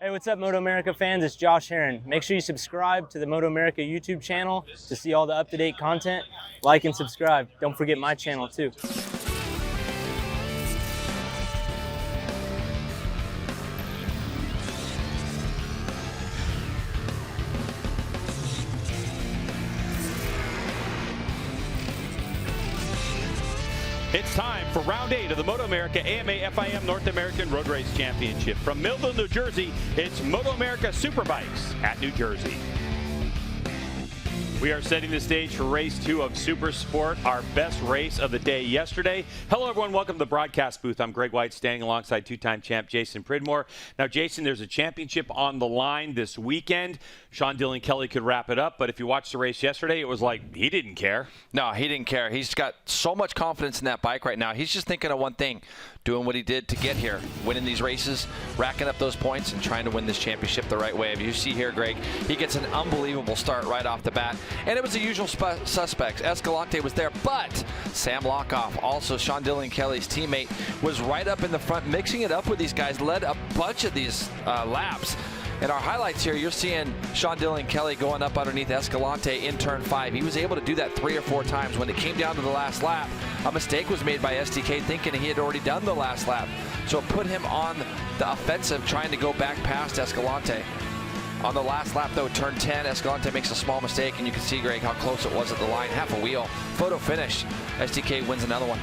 Hey, what's up, MotoAmerica fans? It's Josh Heron. Make sure you subscribe to the MotoAmerica YouTube channel to see all the up-to-date content. Like and subscribe. Don't forget my channel, too. It's time for round 8 of the MotoAmerica AMA FIM North American Road Race Championship. From Millville, New Jersey, it's MotoAmerica Superbikes at New Jersey. We are setting the stage for race 2 of Supersport, our best race of the day yesterday. Hello, everyone. Welcome to the broadcast booth. I'm Greg White, standing alongside two-time champ Jason Pridmore. Now, Jason, there's a championship on the line this weekend. Sean Dillon Kelly could wrap it up, but if you watched the race yesterday, it was like he didn't care. No, he didn't care. He's got so much confidence in that bike right now. He's just thinking of one thing, doing what he did to get here, winning these races, racking up those points, and trying to win this championship the right way. As you see here, Greg, he gets an unbelievable start right off the bat. And it was the usual suspects. Escalante was there, but Sam Lockhoff, also Sean Dillon Kelly's teammate, was right up in the front, mixing it up with these guys, led a bunch of these laps. In our highlights here, you're seeing Sean Dillon Kelly going up underneath Escalante in turn 5. He was able to do that 3 or 4 times. When it came down to the last lap, a mistake was made by SDK thinking he had already done the last lap. So it put him on the offensive, trying to go back past Escalante. On the last lap, though, turn 10, Escalante makes a small mistake, and you can see, Greg, how close it was at the line. Half a wheel. Photo finish. SDK wins another one.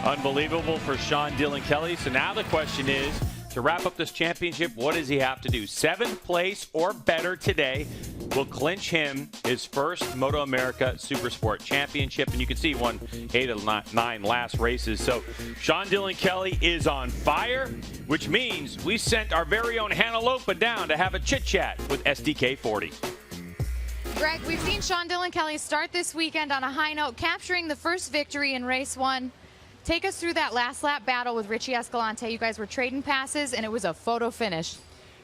Unbelievable for Sean Dillon Kelly. So now the question is, to wrap up this championship, what does he have to do? 7th place or better today will clinch him his first MotoAmerica Supersport championship. And you can see he won 8 of 9 last races. So Sean Dillon Kelly is on fire, which means we sent our very own Hannah Lopa down to have a chit-chat with SDK 40. Greg, we've seen Sean Dillon Kelly start this weekend on a high note, capturing the first victory in race 1. Take us through that last lap battle with Richie Escalante. You guys were trading passes, and it was a photo finish.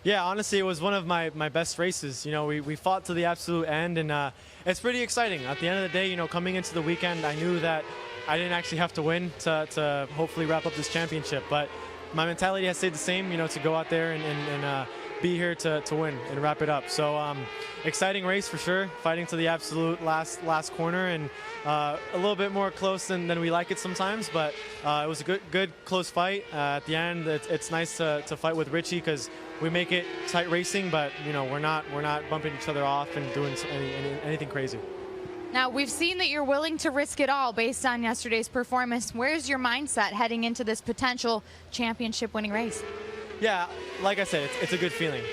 Yeah, honestly, it was one of my best races. You know, we fought to the absolute end, and it's pretty exciting. At the end of the day, you know, coming into the weekend, I knew that I didn't actually have to win to hopefully wrap up this championship. But my mentality has stayed the same, you know, to go out there and be here to win and wrap it up. So exciting race for sure, fighting to the absolute last corner, and a little bit more close than we like it sometimes, but it was a good close fight. At the end, it's nice to fight with Richie because we make it tight racing, but you know, we're not bumping each other off and doing anything crazy. Now, we've seen that you're willing to risk it all based on yesterday's performance. Where's your mindset heading into this potential championship winning race? Yeah, like I said, it's a good feeling.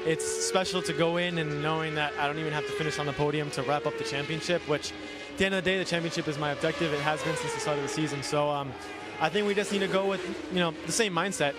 It's special to go in and knowing that I don't even have to finish on the podium to wrap up the championship, which at the end of the day, the championship is my objective. It has been since the start of the season. So I think we just need to go with, you know, the same mindset,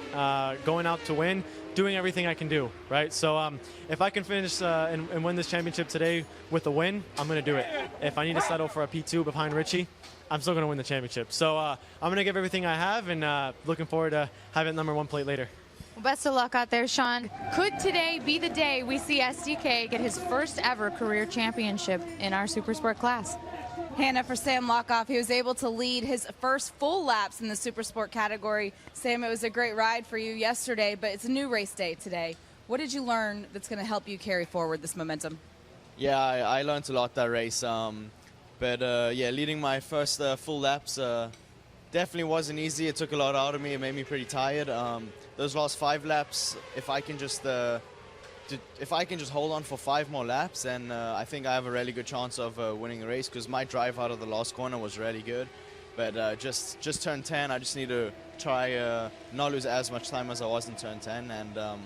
going out to win, doing everything I can do, right? So if I can finish and win this championship today with a win, I'm going to do it. If I need to settle for a P2 behind Richie, I'm still going to win the championship. So I'm going to give everything I have, and looking forward to having number 1 plate later. Well, best of luck out there, Sean. Could today be the day we see SDK get his first ever career championship in our Supersport class? Hannah, for Sam Lockhoff, he was able to lead his first full laps in the Supersport category. Sam, it was a great ride for you yesterday, but it's a new race day today. What did you learn that's going to help you carry forward this momentum? Yeah, I learned a lot that race. Yeah, leading my first full laps definitely wasn't easy. It took a lot out of me. It made me pretty tired. Those last 5 laps, if I can just hold on for 5 more laps, then I think I have a really good chance of winning the race, because my drive out of the last corner was really good. But just turn 10, I just need to try not lose as much time as I was in turn 10, and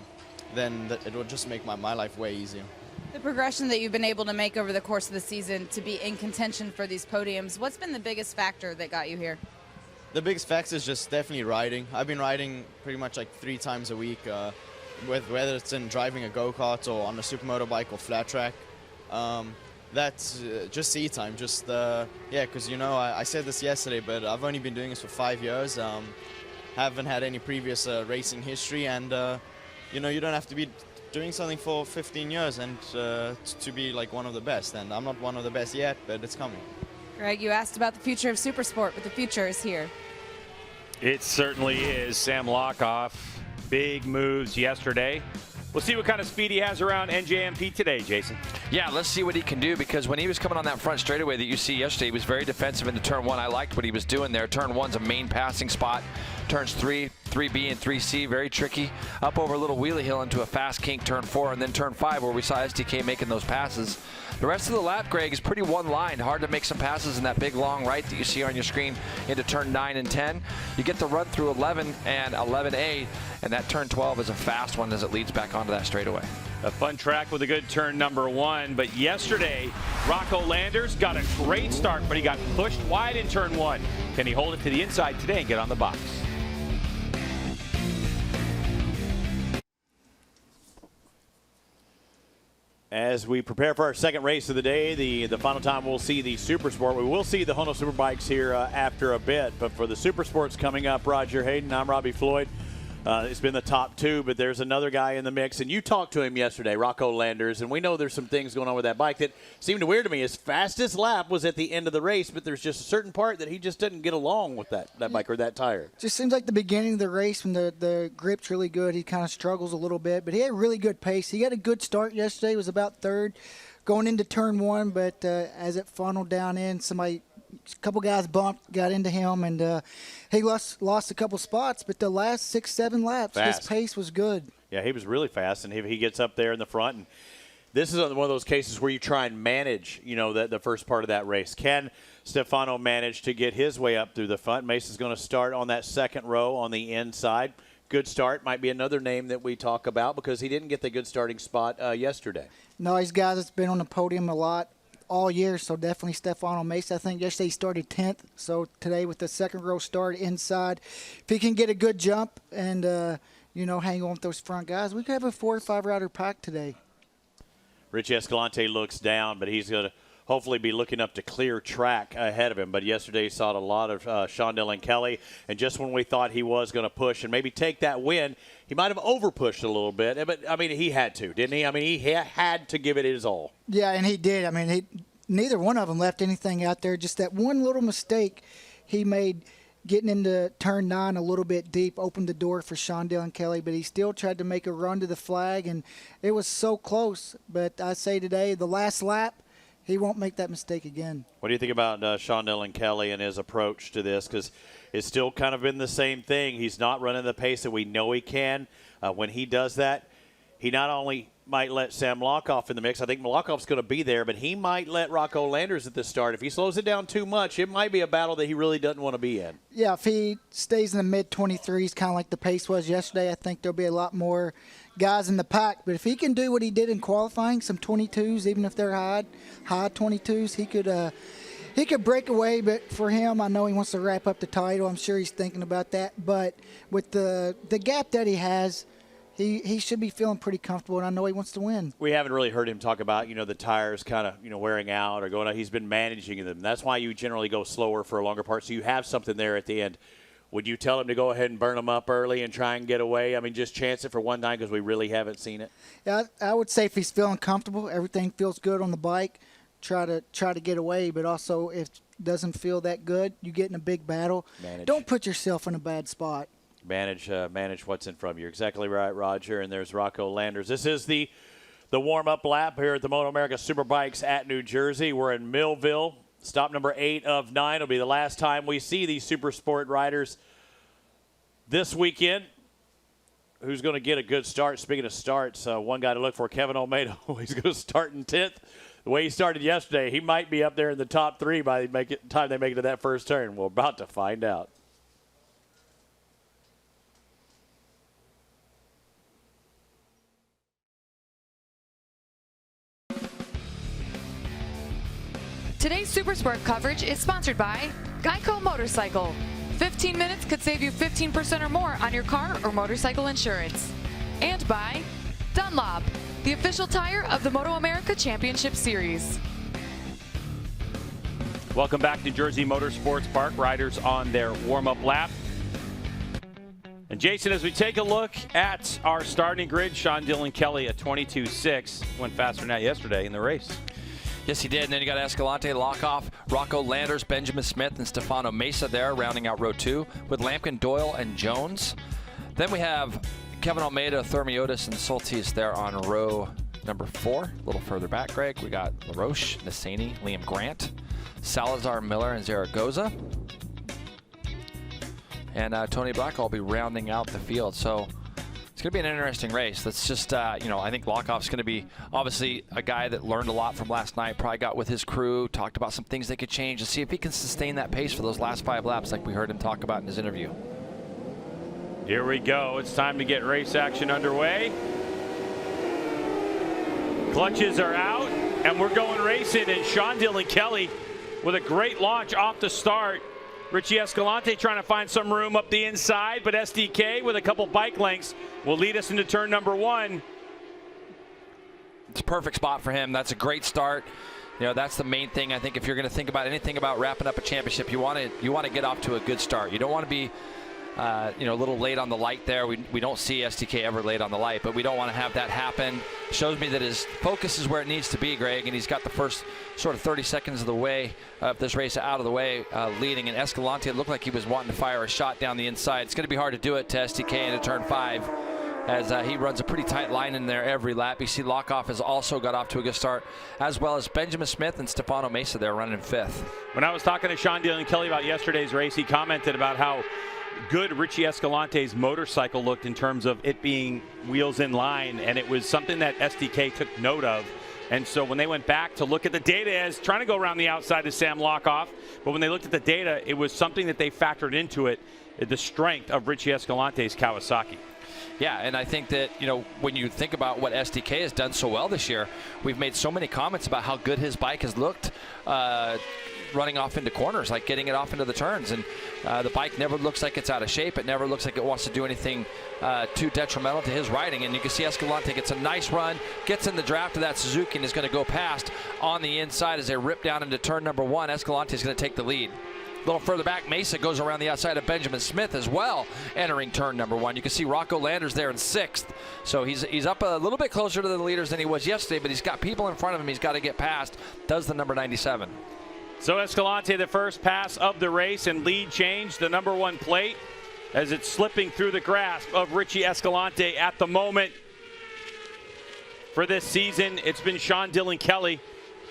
then it will just make my life way easier. The progression that you've been able to make over the course of the season to be in contention for these podiums, what's been the biggest factor that got you here? The biggest factor is just definitely riding. I've been riding pretty much like 3 times a week, whether it's in driving a go-kart or on a supermoto bike or flat track. That's just seat time. Yeah, because, you know, I said this yesterday, but I've only been doing this for 5 years. Haven't had any previous racing history, and, you know, you don't have to be doing something for 15 years and to be like one of the best. And I'm not one of the best yet, but it's coming. Greg, you asked about the future of Supersport, but the future is here. It certainly is. Sam Lockhoff big moves yesterday. We'll see what kind of speed he has around NJMP today, Jason. Yeah, let's see what he can do, because when he was coming on that front straightaway that you see yesterday, he was very defensive into turn 1. I liked what he was doing there. Turn 1's a main passing spot. Turns 3, 3B, and 3C, very tricky. Up over a little wheelie hill into a fast kink turn 4, and then turn 5 where we saw SDK making those passes. The rest of the lap, Greg, is pretty one line. Hard to make some passes in that big long right that you see on your screen into turn 9 and 10. You get the run through 11 and 11A, and that turn 12 is a fast one as it leads back onto that straightaway. A fun track with a good turn number 1, but yesterday, Rocco Landers got a great start, but he got pushed wide in turn 1. Can he hold it to the inside today and get on the box? As we prepare for our second race of the day, the final time we'll see the Supersport. We will see the Honda Superbikes here after a bit, but for the Supersports coming up, Roger Hayden, I'm Robbie Floyd. It's been the top 2, but there's another guy in the mix, and you talked to him yesterday, Rocco Landers, and we know there's some things going on with that bike that seemed weird to me. His fastest lap was at the end of the race, but there's just a certain part that he just didn't get along with that bike or that tire. Just seems like the beginning of the race when the grip's really good, he kind of struggles a little bit, but he had really good pace. He had a good start yesterday, was about 3rd going into turn 1, but as it funneled down in, a couple guys bumped, got into him, and he lost a couple spots, but the last 6-7 laps, his pace was good. Yeah, he was really fast, and he gets up there in the front. And this is one of those cases where you try and manage, the first part of that race. Can Stefano manage to get his way up through the front? Mason's going to start on that second row on the inside. Good start. Might be another name that we talk about because he didn't get the good starting spot yesterday. No, he's guys that's been on the podium a lot all year, so definitely Stefano Mesa. I think yesterday he started 10th, so today with the second row start inside, if he can get a good jump and hang on with those front guys, we could have a 4 or 5 rider pack today. Richie Escalante looks down, but he's going to hopefully be looking up to clear track ahead of him. But yesterday saw a lot of Sean Dillon Kelly, and just when we thought he was going to push and maybe take that win, he might have over-pushed a little bit. But, he had to, didn't he? He had to give it his all. Yeah, and he did. Neither one of them left anything out there. Just that one little mistake he made getting into turn 9 a little bit deep opened the door for Sean Dillon Kelly, but he still tried to make a run to the flag, and it was so close. But I say today, the last lap, he won't make that mistake again. What do you think about Sean Dillon Kelly and his approach to this? Because it's still kind of been the same thing. He's not running the pace that we know he can. When he does that, he not only might let Sam Lockhoff in the mix. I think Lockhoff's going to be there, but he might let Rocco Landers at the start. If he slows it down too much, it might be a battle that he really doesn't want to be in. Yeah, if he stays in the mid-23s, kind of like the pace was yesterday, I think there'll be a lot more guys in the pack. But if he can do what he did in qualifying, some 22s, even if they're high 22s, he could break away. But for him, I know he wants to wrap up the title. I'm sure he's thinking about that. But with the gap that he has, he should be feeling pretty comfortable, and I know he wants to win. We haven't really heard him talk about, the tires kind of, wearing out or going out. He's been managing them. That's why you generally go slower for a longer part, so you have something there at the end. Would you tell him to go ahead and burn them up early and try and get away? Just chance it for one time because we really haven't seen it. Yeah, I would say if he's feeling comfortable, everything feels good on the bike, try to get away. But also, if it doesn't feel that good, you get in a big battle. Don't put yourself in a bad spot. Manage what's in front of you. You're exactly right, Roger. And there's Rocco Landers. This is the warm-up lap here at the MotoAmerica Superbikes at New Jersey. We're in Millville. Stop number 8 of 9 will be the last time we see these Supersport riders this weekend. Who's going to get a good start? Speaking of starts, one guy to look for, Kevin Olmedo. He's going to start in 10th. The way he started yesterday, he might be up there in the top 3 by the time they make it to that first turn. We're about to find out. Today's Supersport coverage is sponsored by Geico Motorcycle. 15 minutes could save you 15% or more on your car or motorcycle insurance. And by Dunlop, the official tire of the MotoAmerica Championship Series. Welcome back to Jersey Motorsports Park. Riders on their warm-up lap. And Jason, as we take a look at our starting grid, Sean Dillon Kelly at 22.6 went faster than that yesterday in the race. Yes, he did. And then you got Escalante, Lockhoff, Rocco Landers, Benjamin Smith, and Stefano Mesa there, rounding out row 2 with Lampkin, Doyle, and Jones. Then we have Kevin Almeida, Thermiotis, and Soltis there on row number 4. A little further back, Greg, we got LaRoche, Nassani, Liam Grant, Salazar, Miller, and Zaragoza. And Tony Black will be rounding out the field. So it's going to be an interesting race. That's just, you know, I think Lockhoff's going to be obviously a guy that learned a lot from last night, probably got with his crew, talked about some things they could change, and see if he can sustain that pace for those last 5 laps like we heard him talk about in his interview. Here we go. It's time to get race action underway. Clutches are out, and we're going racing. And Sean Dillon Kelly with a great launch off the start. Richie Escalante trying to find some room up the inside, but SDK with a couple bike lengths will lead us into turn number 1. It's a perfect spot for him. That's a great start. You know, that's the main thing. I think if you're going to think about anything about wrapping up a championship, you want to get off to a good start. You don't want to be you know, a little late on the light there. We don't see SDK ever late on the light, but we don't want to have that happen. Shows me that his focus is where it needs to be, Greg, and he's got the first sort of 30 seconds of the way of this race out of the way leading. And Escalante, it looked like he was wanting to fire a shot down the inside. It's going to be hard to do it to SDK into turn 5 as he runs a pretty tight line in there every lap. You see Lockhoff has also got off to a good start, as well as Benjamin Smith and Stefano Mesa there running 5th. When I was talking to Sean Dillon Kelly about yesterday's race, he commented about how good Richie Escalante's motorcycle looked in terms of it being wheels in line, and it was something that SDK took note of. And so when they went back to look at the data, as trying to go around the outside of Sam Lockhoff, but when they looked at the data, it was something that they factored into it, the strength of Richie Escalante's Kawasaki. Yeah, and I think that, you know, when you think about what SDK has done so well this year, we've made so many comments about how good his bike has looked running off into corners, like getting it off into the turns. And the bike never looks like it's out of shape. It never looks like it wants to do anything too detrimental to his riding. And you can see Escalante gets a nice run, gets in the draft of that Suzuki, and is going to go past on the inside as they rip down into turn number 1. Escalante is going to take the lead. A little further back, Mesa goes around the outside of Benjamin Smith as well, entering turn number 1. You can see Rocco Landers there in 6th. So he's up a little bit closer to the leaders than he was yesterday, but he's got people in front of him he's got to get past. Does the number 97. So Escalante, the first pass of the race, and lead change, the number 1 plate, as it's slipping through the grasp of Richie Escalante at the moment. For this season, it's been Sean Dillon Kelly.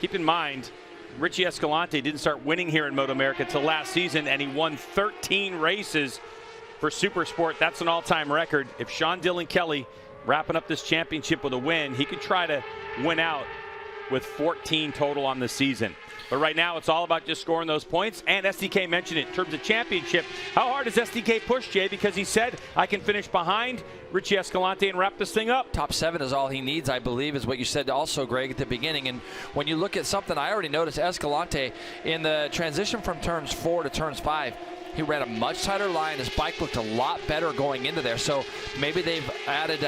Keep in mind, Richie Escalante didn't start winning here in MotoAmerica until last season, and he won 13 races for Supersport. That's an all-time record. If Sean Dillon Kelly wrapping up this championship with a win, he could try to win out with 14 total on the season. But right now, it's all about just scoring those points. And SDK mentioned it in terms of championship. How hard does SDK push, Jay? Because he said, I can finish behind Richie Escalante and wrap this thing up. Top 7 is all he needs, I believe, is what you said also, Greg, at the beginning. And when you look at something, I already noticed Escalante in the transition from turns 4 to turns 5. He ran a much tighter line. His bike looked a lot better going into there. So maybe they've added,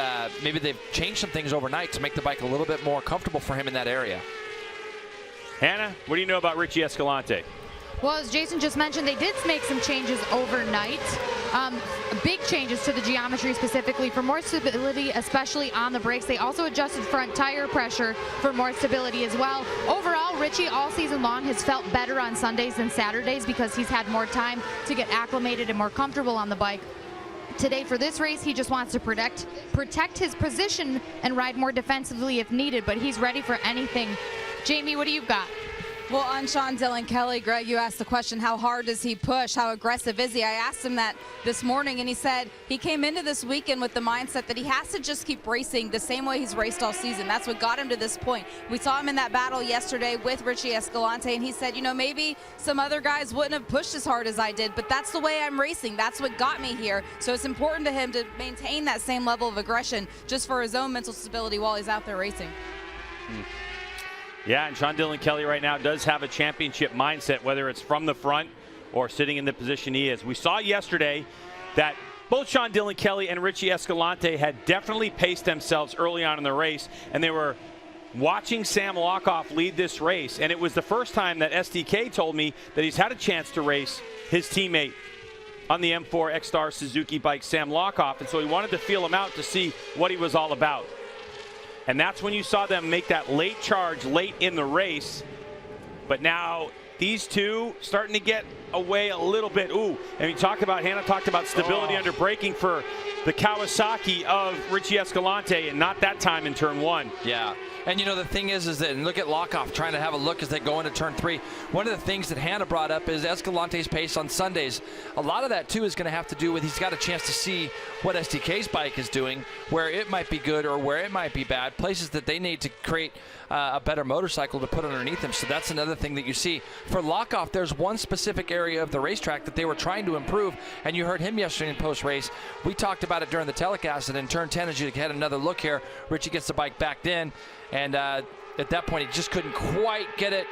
maybe they've changed some things overnight to make the bike a little bit more comfortable for him in that area. Hannah, what do you know about Richie Escalante? Well, as Jason just mentioned, they did make some changes overnight. Big changes to the geometry specifically for more stability, especially on the brakes. They also adjusted front tire pressure for more stability as well. Overall, Richie all season long has felt better on Sundays than Saturdays because he's had more time to get acclimated and more comfortable on the bike. Today for this race, he just wants to protect his position and ride more defensively if needed, but he's ready for anything. Jamie, what do you got? Well, on Sean Dillon Kelly, Greg, you asked the question, how hard does he push? How aggressive is he? I asked him that this morning, and he said he came into this weekend with the mindset that he has to just keep racing the same way he's raced all season. That's what got him to this point. We saw him in that battle yesterday with Richie Escalante, and he said, you know, maybe some other guys wouldn't have pushed as hard as I did, but that's the way I'm racing. That's what got me here. So it's important to him to maintain that same level of aggression just for his own mental stability while he's out there racing. Yeah, and Sean Dillon Kelly right now does have a championship mindset, whether it's from the front or sitting in the position he is. We saw yesterday that both Sean Dillon Kelly and Richie Escalante had definitely paced themselves early on in the race, and they were watching Sam Lockhoff lead this race. And it was the first time that SDK told me that he's had a chance to race his teammate on the M4 X-Star Suzuki bike, Sam Lockhoff, and so he wanted to feel him out to see what he was all about. And that's when you saw them make that late charge late in the race. But now these two starting to get away a little bit. Ooh, and we talked about, Hannah talked about stability under braking for the Kawasaki of Richie Escalante, and not that time in turn 1. Yeah. And you know, the thing is that, and look at Lockhoff trying to have a look as they go into turn 3. One of the things that Hannah brought up is Escalante's pace on Sundays. A lot of that too is going to have to do with he's got a chance to see what SDK's bike is doing, where it might be good or where it might be bad, places that they need to create a better motorcycle to put underneath them. So that's another thing that you see. For Lockhoff, there's one specific area of the racetrack that they were trying to improve, and you heard him yesterday in post-race. We talked about it during the telecast, and in turn 10, as you had another look here, Richie gets the bike backed in, and at that point, he just couldn't quite get it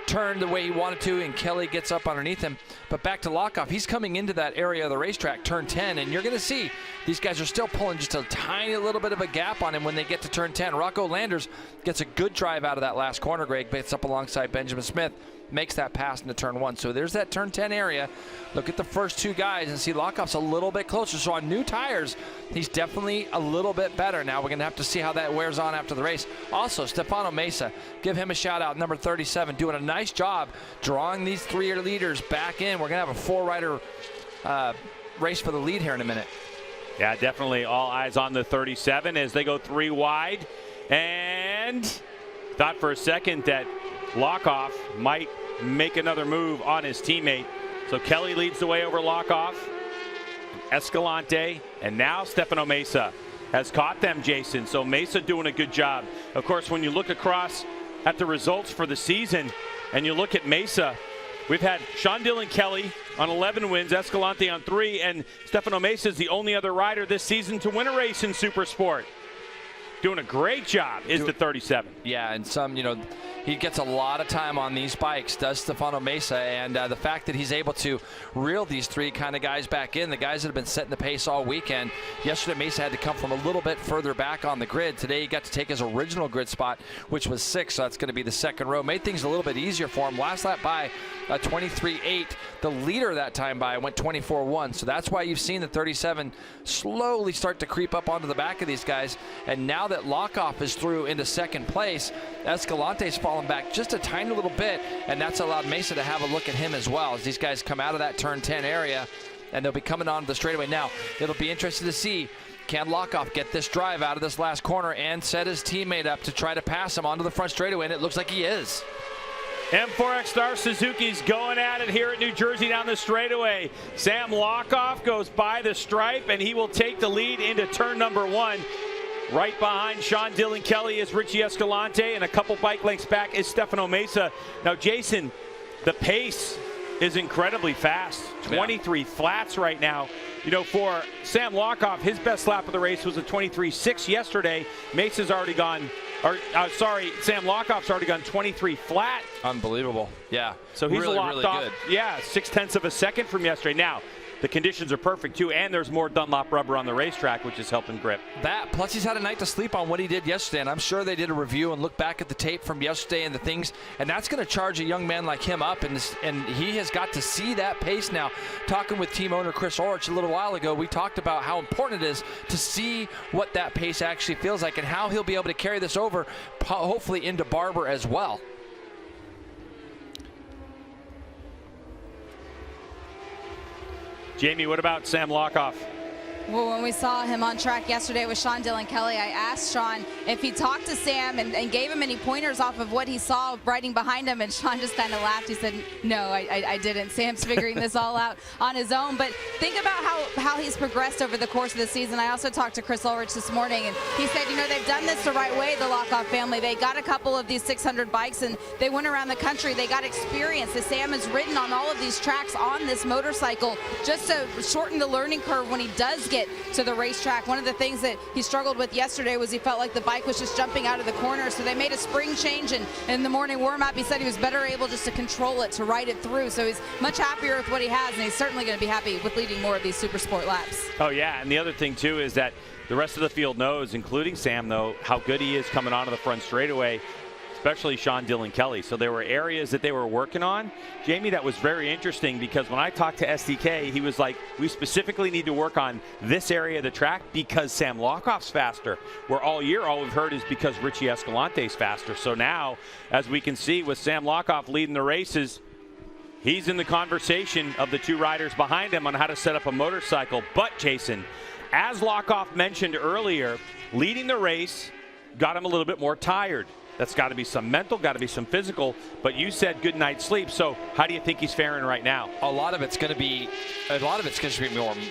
turned the way he wanted to, and Kelly gets up underneath him. But back to Lockhoff, he's coming into that area of the racetrack, turn 10, and you're going to see these guys are still pulling just a tiny little bit of a gap on him when they get to turn 10. Rocco Landers gets a good drive out of that last corner, Greg, gets up alongside Benjamin Smith, makes that pass into turn 1. So there's that turn 10 area. Look at the first 2 guys and see Lockhoff's a little bit closer. So on new tires, he's definitely a little bit better. Now we're going to have to see how that wears on after the race. Also, Stefano Mesa, give him a shout out, number 37, doing a nice job drawing these 3 leaders back in. We're going to have a 4-rider race for the lead here in a minute. Yeah, definitely all eyes on the 37 as they go 3 wide. And thought for a second that Lockhoff might make another move on his teammate. So Kelly leads the way over Lockhoff, Escalante, and now Stefano Mesa has caught them, Jason. So Mesa doing a good job. Of course, when you look across at the results for the season and you look at Mesa, we've had Sean Dillon Kelly on 11 wins, Escalante on 3, and Stefano Mesa is the only other rider this season to win a race in Supersport. Doing a great job is the 37. Yeah, and some, you know, he gets a lot of time on these bikes, does Stefano Mesa, and the fact that he's able to reel these 3 kind of guys back in, the guys that have been setting the pace all weekend. Yesterday, Mesa had to come from a little bit further back on the grid. Today, he got to take his original grid spot, which was 6, so that's going to be the second row. Made things a little bit easier for him. Last lap by 23.8. The leader that time by went 24.1, so that's why you've seen the 37 slowly start to creep up onto the back of these guys, and now that Lockhoff is through into second place, Escalante's fallen back just a tiny little bit, and that's allowed Mesa to have a look at him as well as these guys come out of that turn 10 area, and they'll be coming onto the straightaway. Now, it'll be interesting to see, can Lockhoff get this drive out of this last corner and set his teammate up to try to pass him onto the front straightaway, and it looks like he is. M4X Star Suzuki's going at it here at New Jersey down the straightaway. Sam Lockhoff goes by the stripe, and he will take the lead into turn number 1. Right behind Sean Dillon Kelly is Richie Escalante, and a couple bike lengths back is Stefano Mesa. Now, Jason, the pace is incredibly fast. 23 flats right now. You know, for Sam Lockhoff, his best lap of the race was a 23.6 yesterday. Mesa's already gone, Sam Lockhoff's already gone 23 flat. Unbelievable. Yeah. So he's really, locked really off. good. Yeah, 0.6 of a second from yesterday. Now, the conditions are perfect too, and there's more Dunlop rubber on the racetrack, which is helping grip. That, plus he's had a night to sleep on what he did yesterday, and I'm sure they did a review and look back at the tape from yesterday and the things, and that's going to charge a young man like him up, and he has got to see that pace now. Talking with team owner Chris Ulrich a little while ago, we talked about how important it is to see what that pace actually feels like and how he'll be able to carry this over, hopefully into Barber as well. Jamie, what about Sam Lockhoff? Well, when we saw him on track yesterday with Sean Dillon Kelly, I asked Sean if he talked to Sam and gave him any pointers off of what he saw riding behind him, and Sean just kind of laughed. He said, no, I didn't. Sam's figuring this all out on his own. But think about how he's progressed over the course of the season. I also talked to Chris Ulrich this morning, and he said, you know, they've done this the right way, the Lockhoff family. They got a couple of these 600 bikes, and they went around the country. They got experience. Sam has ridden on all of these tracks on this motorcycle just to shorten the learning curve when he does get to the racetrack. One of the things that he struggled with yesterday was he felt like the bike was just jumping out of the corner, so they made a spring change, and in the morning warm-up he said he was better able just to control it, to ride it through. So he's much happier with what he has, and he's certainly going to be happy with leading more of these Supersport laps. Oh yeah, and the other thing too is that the rest of the field knows, including Sam though, how good he is coming onto the front straightaway, especially Sean Dillon Kelly. So there were areas that they were working on, Jamie, that was very interesting, because when I talked to SDK, he was like, we specifically need to work on this area of the track because Sam Lockhoff's faster, where all year all we've heard is because Richie Escalante's faster. So now, as we can see with Sam Lockhoff leading the races, he's in the conversation of the 2 riders behind him on how to set up a motorcycle. But Jason, as Lockhoff mentioned earlier, leading the race got him a little bit more tired. That's got to be some mental, got to be some physical, but you said good night's sleep. So how do you think he's faring right now? A lot of it's going to be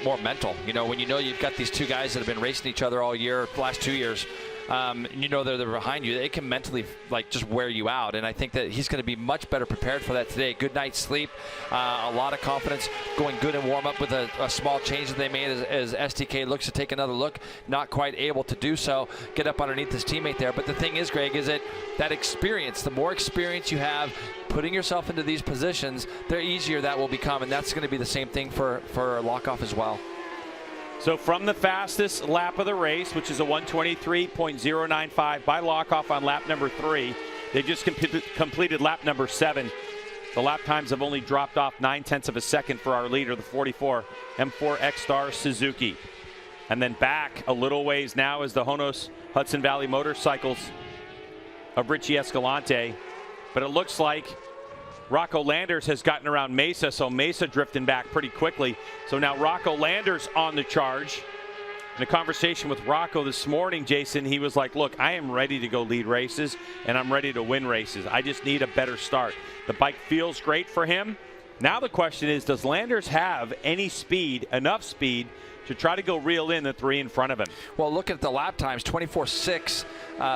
more mental. You know, when you know you've got these two guys that have been racing each other all year, the last 2 years, and you know they're behind you, it can mentally just wear you out. And I think that he's going to be much better prepared for that today. Good night's sleep, a lot of confidence, going good in warm up with a small change that they made as STK looks to take another look, not quite able to do so, get up underneath his teammate there. But the thing is, Greg, is that experience, the more experience you have putting yourself into these positions, the easier that will become. And that's going to be the same thing for Lockhoff as well. So from the fastest lap of the race, which is a 1:23.095 by Lockhoff on lap number 3, they just completed lap number 7. The lap times have only dropped off 9/10 of a second for our leader, the 44 M4 X-Star Suzuki. And then back a little ways now is the Honos Hudson Valley Motorcycles of Richie Escalante. But it looks like Rocco Landers has gotten around Mesa, so Mesa drifting back pretty quickly. So now Rocco Landers on the charge. In a conversation with Rocco this morning, Jason, he was like, look, I am ready to go lead races, and I'm ready to win races. I just need a better start. The bike feels great for him. Now the question is, does Landers have any speed, enough speed, to try to go reel in the 3 in front of him? Well, look at the lap times, 24.6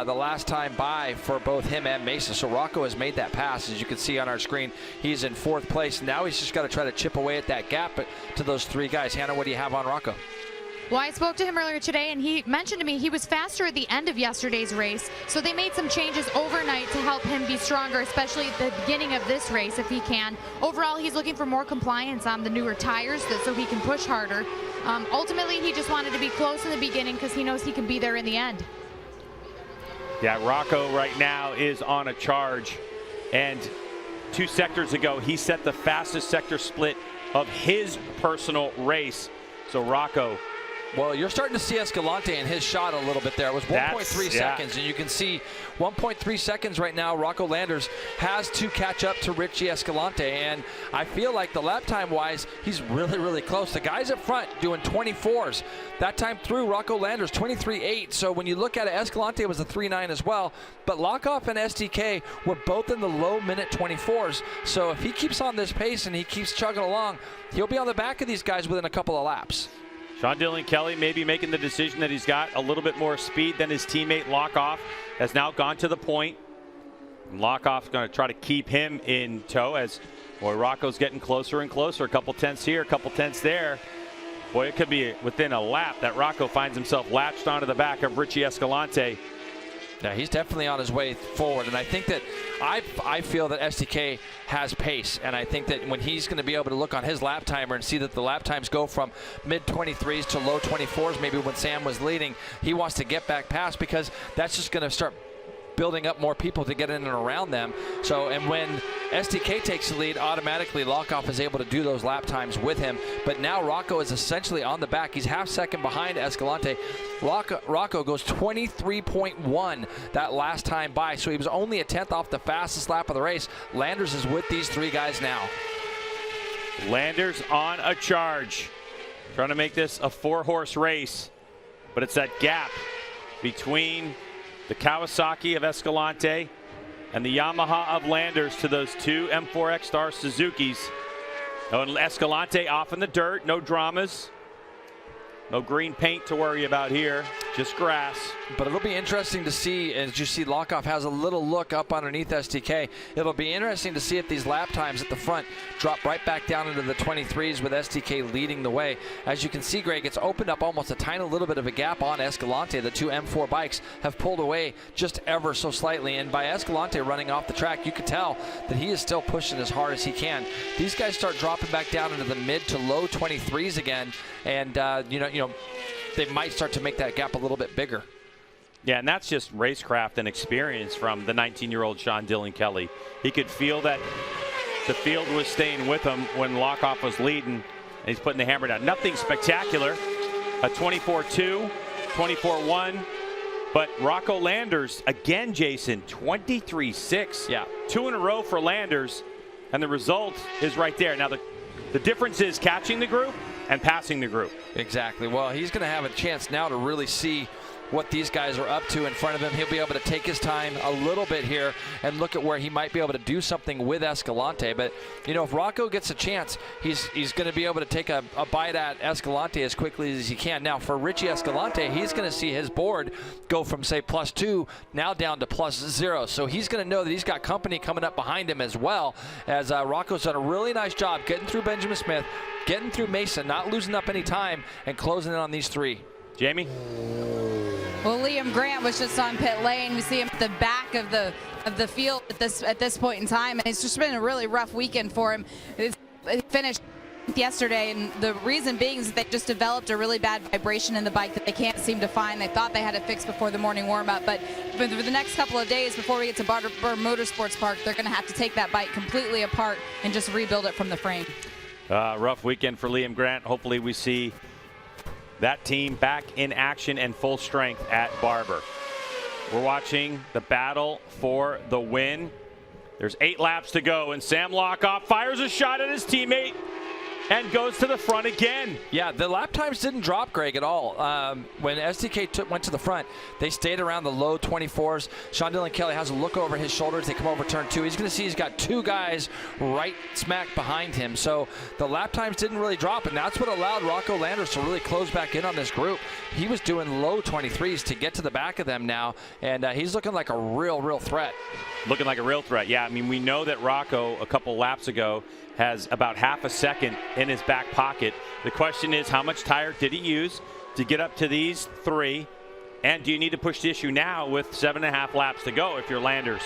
the last time by for both him and Mesa. So Rocco has made that pass. As you can see on our screen, he's in 4th place. Now he's just got to try to chip away at that gap to those 3 guys. Hannah, what do you have on Rocco? Well, I spoke to him earlier today, and he mentioned to me he was faster at the end of yesterday's race, so they made some changes overnight to help him be stronger, especially at the beginning of this race if he can. Overall, he's looking for more compliance on the newer tires so he can push harder. Ultimately, he just wanted to be close in the beginning because he knows he can be there in the end. Yeah, Rocco right now is on a charge, and 2 sectors ago, he set the fastest sector split of his personal race. So Rocco. Well, you're starting to see Escalante in his shot a little bit there. It was 1.3 seconds, and you can see 1.3 seconds right now. Rocco Landers has to catch up to Richie Escalante, and I feel like the lap time-wise, he's really, really close. The guys up front doing 24s. That time through, Rocco Landers 23.8. So when you look at it, Escalante was a 3.9 as well, but Lockhoff and STK were both in the low minute 24s. So if he keeps on this pace and he keeps chugging along, he'll be on the back of these guys within a couple of laps. Sean Dillon Kelly maybe making the decision that he's got a little bit more speed than his teammate Lockhoff, has now gone to the point. And Lockhoff's going to try to keep him in tow as, boy, Rocco's getting closer and closer. A couple tenths here, a couple tenths there. Boy, it could be within a lap that Rocco finds himself latched onto the back of Richie Escalante. Yeah, he's definitely on his way forward, and I think that I feel that STK has pace, and I think that when he's going to be able to look on his lap timer and see that the lap times go from mid-23s to low 24s, maybe when Sam was leading, he wants to get back past because that's just going to start building up more people to get in and around them. So, and when STK takes the lead, automatically Lockhoff is able to do those lap times with him. But now Rocco is essentially on the back. He's half second behind Escalante. Rocco goes 23.1 that last time by, so he was only a tenth off the fastest lap of the race. Landers is with these 3 guys now. Landers on a charge, trying to make this a 4-horse race, but it's that gap between the Kawasaki of Escalante and the Yamaha of Landers to those 2 M4 X-Star Suzukis. And Escalante off in the dirt, no dramas. No green paint to worry about here, just grass. But it'll be interesting to see, as you see Lockhoff has a little look up underneath STK. It'll be interesting to see if these lap times at the front drop right back down into the 23s with STK leading the way. As you can see, Greg, it's opened up almost a tiny little bit of a gap on Escalante. The 2 M4 bikes have pulled away just ever so slightly, and by Escalante running off the track, you can tell that he is still pushing as hard as he can. These guys start dropping back down into the mid to low 23s again, and you know, they might start to make that gap a little bit bigger. Yeah, and that's just racecraft and experience from the 19-year-old Sean Dillon Kelly. He could feel that the field was staying with him when Lockhoff was leading, and he's putting the hammer down. Nothing spectacular, a 24-2, 24-1, but Rocco Landers, again, Jason, 23-6. Yeah. 2 in a row for Landers, and the result is right there. Now, the difference is catching the group. and passing the group. Exactly. Well, he's going to have a chance now to really see what these guys are up to in front of him. He'll be able to take his time a little bit here and look at where he might be able to do something with Escalante. But, you know, if Rocco gets a chance, he's going to be able to take a bite at Escalante as quickly as he can. Now, for Richie Escalante, he's going to see his board go from, say, +2 now down to +0. So he's going to know that he's got company coming up behind him as well, as Rocco's done a really nice job getting through Benjamin Smith, getting through Mason, not losing up any time, and closing in on these three. Jamie? Well, Liam Grant was just on pit lane. We see him at the back of the field at this point in time, and it's just been a really rough weekend for him. He finished yesterday, and the reason being is that they just developed a really bad vibration in the bike that they can't seem to find. They thought they had it fixed before the morning warm-up, but for the next couple of days before we get to Motorsports Park, they're going to have to take that bike completely apart and just rebuild it from the frame. Rough weekend for Liam Grant. Hopefully we see that team back in action and full strength at Barber. We're watching the battle for the win. There's 8 laps to go, and Sam Lockhoff fires a shot at his teammate and goes to the front again. Yeah, the lap times didn't drop, Greg, at all. When SDK went to the front, they stayed around the low 24s. Sean Dillon Kelly has a look over his shoulders. They come over turn 2. He's going to see he's got 2 guys right smack behind him. So the lap times didn't really drop, and that's what allowed Rocco Landers to really close back in on this group. He was doing low 23s to get to the back of them now, and he's looking like a real threat. Looking like a real threat, yeah. I mean, we know that Rocco, a couple laps ago, has about half a second in his back pocket. The question is, how much tire did he use to get up to these 3? And do you need to push the issue now with 7.5 laps to go if you're Landers?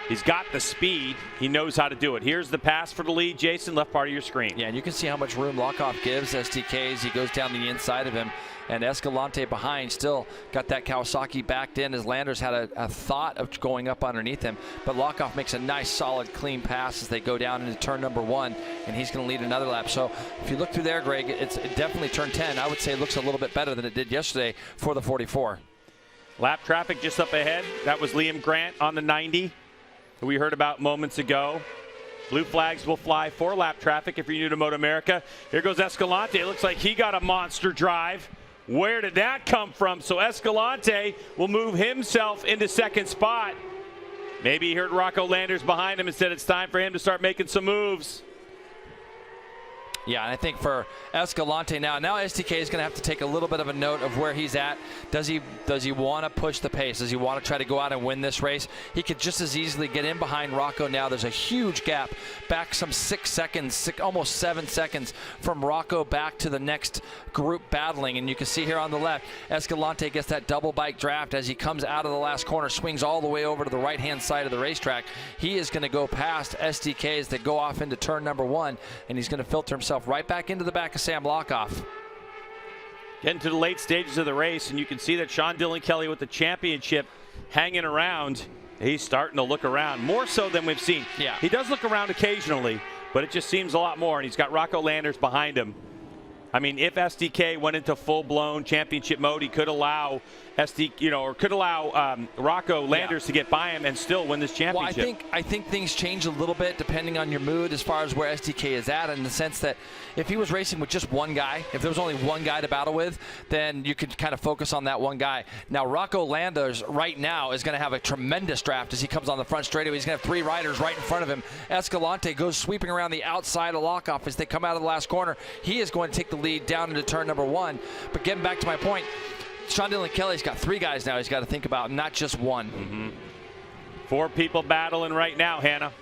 He's got the speed. He knows how to do it. Here's the pass for the lead. Jason, left part of your screen. Yeah, and you can see how much room Lockhoff gives SDK as he goes down the inside of him. And Escalante behind still got that Kawasaki backed in as Landers had a thought of going up underneath him. But Lockhoff makes a nice, solid, clean pass as they go down into turn number 1, and he's going to lead another lap. So if you look through there, Greg, it's definitely turn 10. I would say it looks a little bit better than it did yesterday for the 44. Lap traffic just up ahead. That was Liam Grant on the 90, who we heard about moments ago. Blue flags will fly for lap traffic if you're new to MotoAmerica. Here goes Escalante. It looks like he got a monster drive. Where did that come from? So Escalante will move himself into second spot. Maybe he heard Rocco Landers behind him and said it's time for him to start making some moves. Yeah, and I think for Escalante now SDK is going to have to take a little bit of a note of where he's at. Does he want to push the pace? Does he want to try to go out and win this race? He could just as easily get in behind Rocco now. There's a huge gap back some 6 seconds, almost 7 seconds from Rocco back to the next group battling. And you can see here on the left, Escalante gets that double bike draft as he comes out of the last corner, swings all the way over to the right-hand side of the racetrack. He is going to go past SDK as they go off into turn number 1, and he's going to filter himself right back into the back of Sam Lockhoff. Getting to the late stages of the race, and you can see that Sean Dillon Kelly with the championship hanging around. He's starting to look around, more so than we've seen. Yeah. He does look around occasionally, but it just seems a lot more, and he's got Rocco Landers behind him. I mean, if SDK went into full-blown championship mode, he could allow Rocco Landers to get by him and still win this championship. Well, I think things change a little bit depending on your mood as far as where SDK is at, in the sense that if he was racing with just one guy, if there was only one guy to battle with, then you could kind of focus on that one guy. Now, Rocco Landers right now is going to have a tremendous draft as he comes on the front straightaway. He's going to have 3 riders right in front of him. Escalante goes sweeping around the outside of Lockhoff as they come out of the last corner. He is going to take the lead down into turn number 1. But getting back to my point, Sean Dillon Kelly's got 3 guys now he's got to think about, not just one. Mm-hmm. 4 people battling right now, Hannah.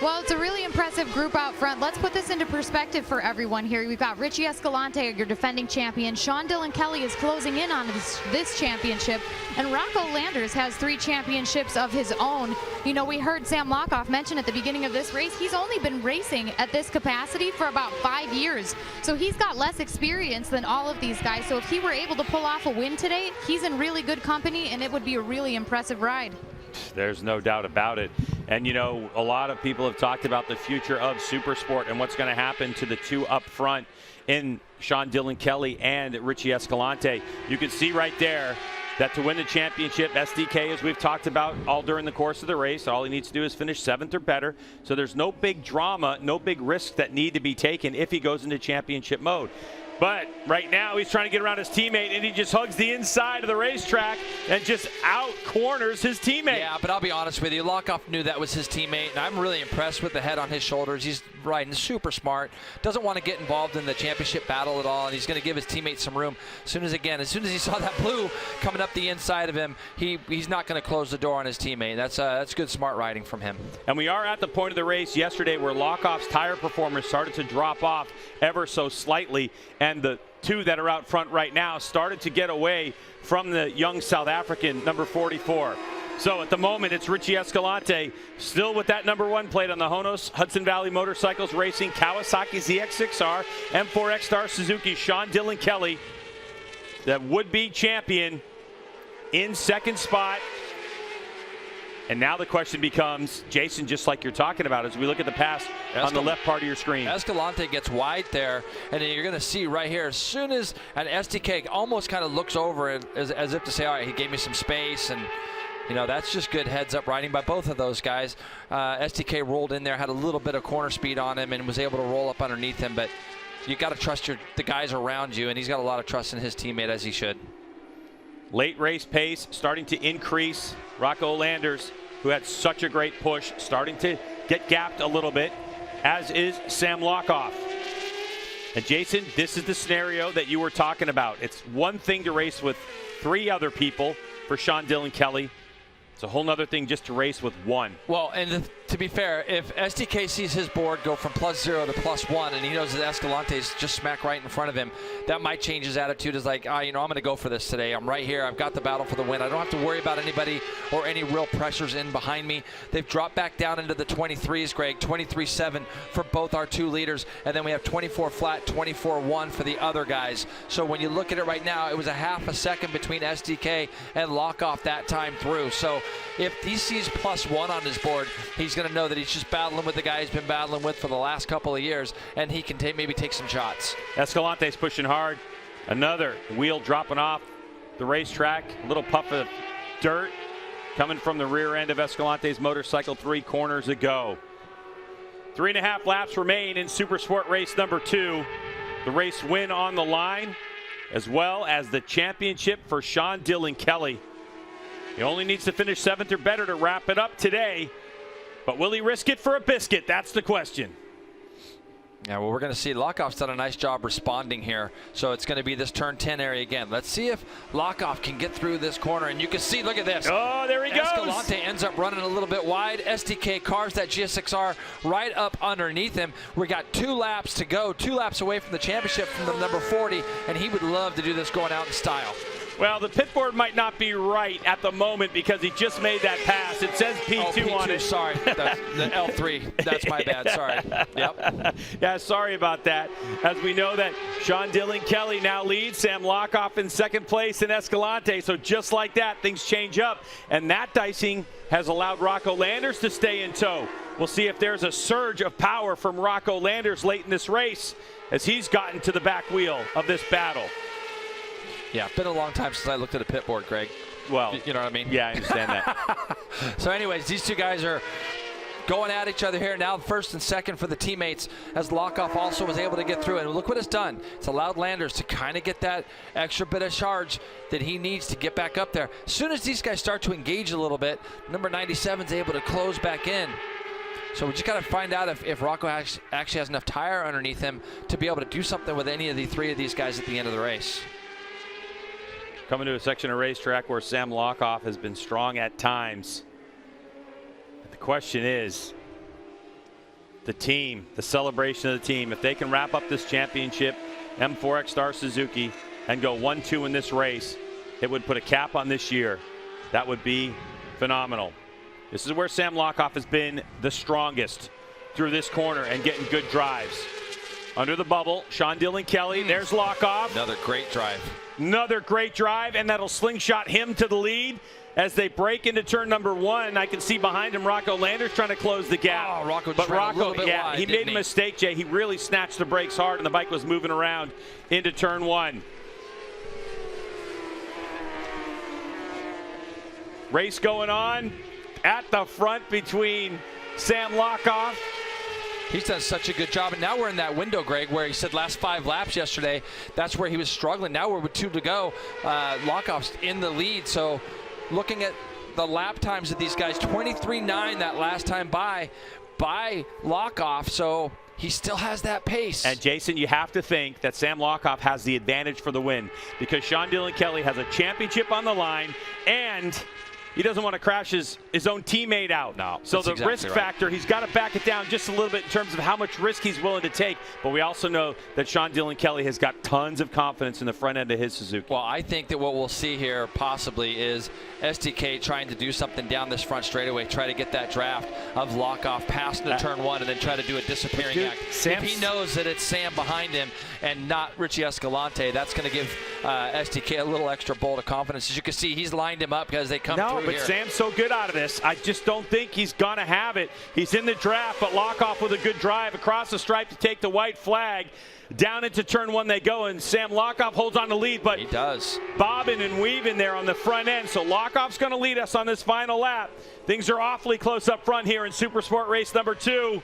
Well, it's a really impressive group out front. Let's put this into perspective for everyone here. We've got Richie Escalante, your defending champion. Sean Dillon Kelly is closing in on this championship. And Rocco Landers has 3 championships of his own. You know, we heard Sam Lockhoff mention at the beginning of this race, he's only been racing at this capacity for about 5 years. So he's got less experience than all of these guys. So if he were able to pull off a win today, he's in really good company, and it would be a really impressive ride. There's no doubt about it. And, you know, a lot of people have talked about the future of Supersport and what's going to happen to the 2 up front in Sean Dillon Kelly and Richie Escalante. You can see right there that to win the championship, SDK, as we've talked about all during the course of the race, all he needs to do is finish 7th or better. So there's no big drama, no big risks that need to be taken if he goes into championship mode. But right now he's trying to get around his teammate, and he just hugs the inside of the racetrack and just out corners his teammate. Yeah, but I'll be honest with you, Lockhoff knew that was his teammate, and I'm really impressed with the head on his shoulders. He's riding super smart, doesn't want to get involved in the championship battle at all, and he's going to give his teammate some room. As soon as he saw that blue coming up the inside of him, he's not going to close the door on his teammate. That's good smart riding from him. And we are at the point of the race yesterday where Lockhoff's tire performance started to drop off ever so slightly, and the two that are out front right now started to get away from the young South African, number 44. So at the moment, it's Richie Escalante still with that number 1 plate on the Honos Hudson Valley Motorcycles Racing Kawasaki ZX6R M4X Star Suzuki. Sean Dillon Kelly, the would-be champion, in 2nd spot. And now the question becomes, Jason, just like you're talking about, as we look at the pass on the left part of your screen. Escalante gets wide there, and then you're going to see right here, as soon as an SDK almost kind of looks over it as if to say, all right, he gave me some space, and you know, that's just good heads-up riding by both of those guys. SDK rolled in there, had a little bit of corner speed on him, and was able to roll up underneath him, but you got to trust the guys around you, and he's got a lot of trust in his teammate, as he should. Late race pace starting to increase. Rocco Landers, who had such a great push, starting to get gapped a little bit, as is Sam Lockhoff. And Jason, this is the scenario that you were talking about. It's one thing to race with 3 other people for Sean Dillon Kelly. It's a whole nother thing just to race with 1. Well, and to be fair, if SDK sees his board go from +0 to +1, and he knows that Escalante's just smack right in front of him, that might change his attitude. Is like, you know, I'm going to go for this today. I'm right here. I've got the battle for the win. I don't have to worry about anybody or any real pressures in behind me. They've dropped back down into the 23s, Greg, 23.7 for both our 2 leaders, and then we have 24 flat, 24.1 for the other guys. So when you look at it right now, it was a half a second between SDK and Lockhoff that time through. So if he sees +1 on his board, he's going to know that he's just battling with the guy he's been battling with for the last couple of years, and he can maybe take some shots. Escalante's pushing hard. Another wheel dropping off the racetrack. A little puff of dirt coming from the rear end of Escalante's motorcycle 3 corners ago. 3.5 laps remain in Supersport race number 2. The race win on the line, as well as the championship for Sean Dillon Kelly. He only needs to finish 7th or better to wrap it up today. But will he risk it for a biscuit? That's the question. Yeah, well, we're going to see Lockhoff's done a nice job responding here. So it's going to be this turn 10 area again. Let's see if Lockhoff can get through this corner. And you can see, look at this. Oh, there he goes. Escalante ends up running a little bit wide. SDK carves that GS6R right up underneath him. We got 2 laps to go, 2 laps away from the championship from the number 40. And he would love to do this going out in style. Well, the pit board might not be right at the moment because he just made that pass. It says P2 on it. Sorry, that's the L3. That's my bad. Sorry. Yep. Yeah, sorry about that. As we know that Sean Dillon Kelly now leads, Sam Lockhoff in 2nd place in Escalante. So just like that, things change up. And that dicing has allowed Rocco Landers to stay in tow. We'll see if there's a surge of power from Rocco Landers late in this race as he's gotten to the back wheel of this battle. Yeah, been a long time since I looked at a pit board, Greg. Well, you know what I mean? Yeah, I understand that. So anyways, these 2 guys are going at each other here now, 1st and 2nd for the teammates, as Lockhoff also was able to get through. And look what it's done. It's allowed Landers to kind of get that extra bit of charge that he needs to get back up there. As soon as these guys start to engage a little bit, number 97 is able to close back in. So we just got to find out if Rocco actually has enough tire underneath him to be able to do something with any of the 3 of these guys at the end of the race. Coming to a section of racetrack where Sam Lockhoff has been strong at times. But the question is, the team, the celebration of the team, if they can wrap up this championship, M4X Star Suzuki, and go 1-2 in this race, it would put a cap on this year. That would be phenomenal. This is where Sam Lockhoff has been the strongest through this corner and getting good drives. Under the bubble, Sean Dillon Kelly, there's Lockhoff. Another great drive. Another great drive, and that'll slingshot him to the lead as they break into turn number 1. I can see behind him Rocco Landers trying to close the gap. Oh, Rocco but just ran a little bit yeah, wide, he made a mistake, Jay. He really snatched the brakes hard, and the bike was moving around into turn 1. Race going on at the front between Sam Lockhoff. He's done such a good job, and now we're in that window, Greg, where he said last 5 laps yesterday, that's where he was struggling. Now we're with 2 to go. Lockhoff's in the lead, so looking at the lap times of these guys, 23.9 that last time by Lockhoff, so he still has that pace. And Jason, you have to think that Sam Lockhoff has the advantage for the win because Sean Dillon Kelly has a championship on the line, and he doesn't want to crash his own teammate out. No, so the exactly risk right. factor, he's got to back it down just a little bit in terms of how much risk he's willing to take. But we also know that Sean Dillon Kelly has got tons of confidence in the front end of his Suzuki. Well, I think that what we'll see here possibly is SDK trying to do something down this front straightaway, try to get that draft of Lockhoff past into turn 1 and then try to do a disappearing act. If he knows that it's Sam behind him and not Richie Escalante, that's going to give SDK a little extra bolt of confidence. As you can see, he's lined him up as they come through but here. Sam's so good out of this. I just don't think he's going to have it. He's in the draft, but Lockhoff with a good drive across the stripe to take the white flag. Down into turn 1 they go, and Sam Lockhoff holds on to lead, but he does. Bobbing and weaving there on the front end. So Lockhoff's going to lead us on this final lap. Things are awfully close up front here in Supersport race number 2.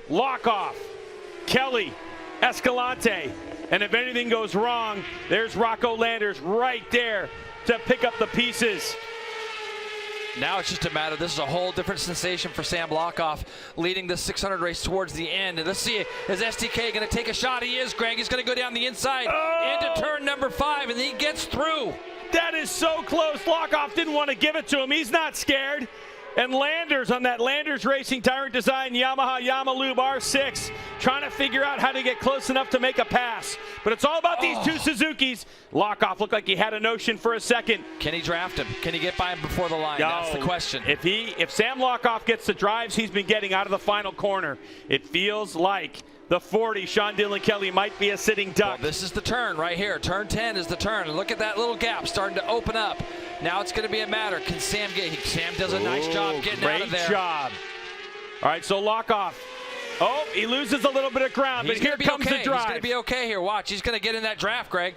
Lockhoff, Kelly, Escalante, and if anything goes wrong, there's Rocco Landers right there to pick up the pieces. Now it's just a matter, this is a whole different sensation for Sam Lockhoff leading the 600 race towards the end. And let's see, is SDK going to take a shot? He is, Greg. He's going to go down the inside into turn number 5, and he gets through. That is so close. Lockhoff didn't want to give it to him. He's not scared. And Landers on that Landers Racing Tyrant Design Yamaha Yamalube R6 trying to figure out how to get close enough to make a pass. But it's all about these 2 Suzukis. Lockhoff looked like he had a notion for a second. Can he draft him? Can he get by him before the line? No. That's the question. If Sam Lockhoff gets the drives he's been getting out of the final corner, it feels like the 40, Sean Dillon Kelly, might be a sitting duck. Well, this is the turn right here. Turn 10 is the turn. And look at that little gap starting to open up. Now it's going to be a matter. Can Sam get? Sam does a nice job getting out of there. Great job. All right, so Lockhoff. Oh, he loses a little bit of ground, but here comes the drive. He's going to be okay here. Watch, he's going to get in that draft, Greg.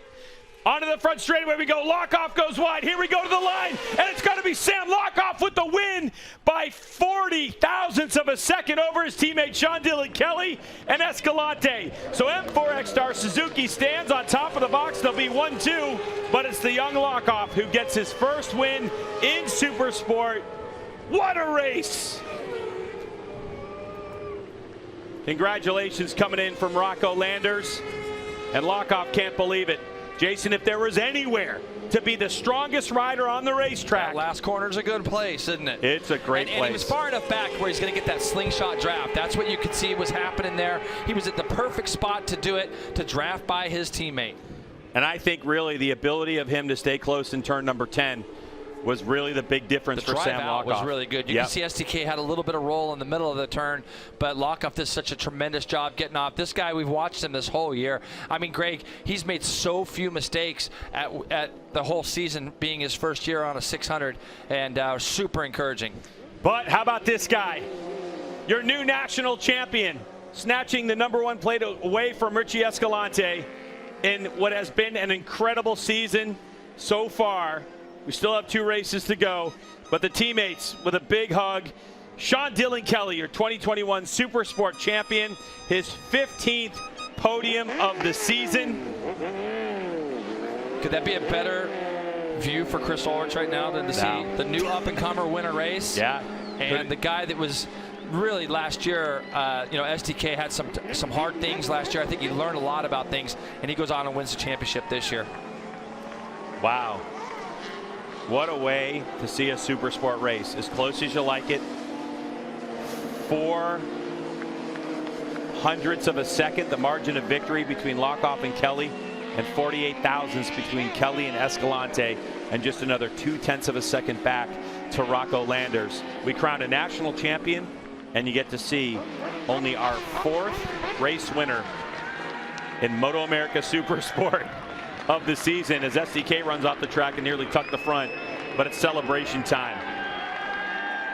Onto the front straightaway we go. Lockhoff goes wide. Here we go to the line, and it's going to be Sam Lockhoff with the win by 40 thousandths of a second over his teammate Sean Dillon Kelly and Escalante. So M4X Star Suzuki stands on top of the box. They'll be 1-2, but it's the young Lockhoff who gets his first win in Supersport. What a race! Congratulations coming in from Rocco Landers, and Lockhoff can't believe it. Jason, if there was anywhere to be the strongest rider on the racetrack. That last corner's a good place, isn't it? It's a great place. And he was far enough back where he's going to get that slingshot draft. That's what you could see was happening there. He was at the perfect spot to do it, to draft by his teammate. And I think really the ability of him to stay close in turn number 10 was really the big difference for Sam Lockhoff. Was really good. You can see SDK had a little bit of roll in the middle of the turn, but Lockhoff did such a tremendous job getting off. This guy, we've watched him this whole year. I mean, Greg, he's made so few mistakes at the whole season being his first year on a 600, and super encouraging. But how about this guy? Your new national champion, snatching the #1 plate away from Richie Escalante in what has been an incredible season so far. We still have 2 races to go, but the teammates with a big hug. Sean Dillon Kelly, your 2021 Supersport champion, his 15th podium of the season. Could that be a better view for Chris Ulrich right now than to see the new up-and-comer win a race? Yeah. And the guy that was really last year, SDK had some hard things last year. I think he learned a lot about things, and he goes on and wins the championship this year. Wow. What a way to see a Supersport race. As close as you like it. 400ths of a second, the margin of victory between Lockhoff and Kelly, and 48 thousandths between Kelly and Escalante, and just another 0.2 of a second back to Rocco Landers. We crowned a national champion, and you get to see only our 4th race winner in MotoAmerica Supersport of the season as SDK runs off the track and nearly tucked the front, but it's celebration time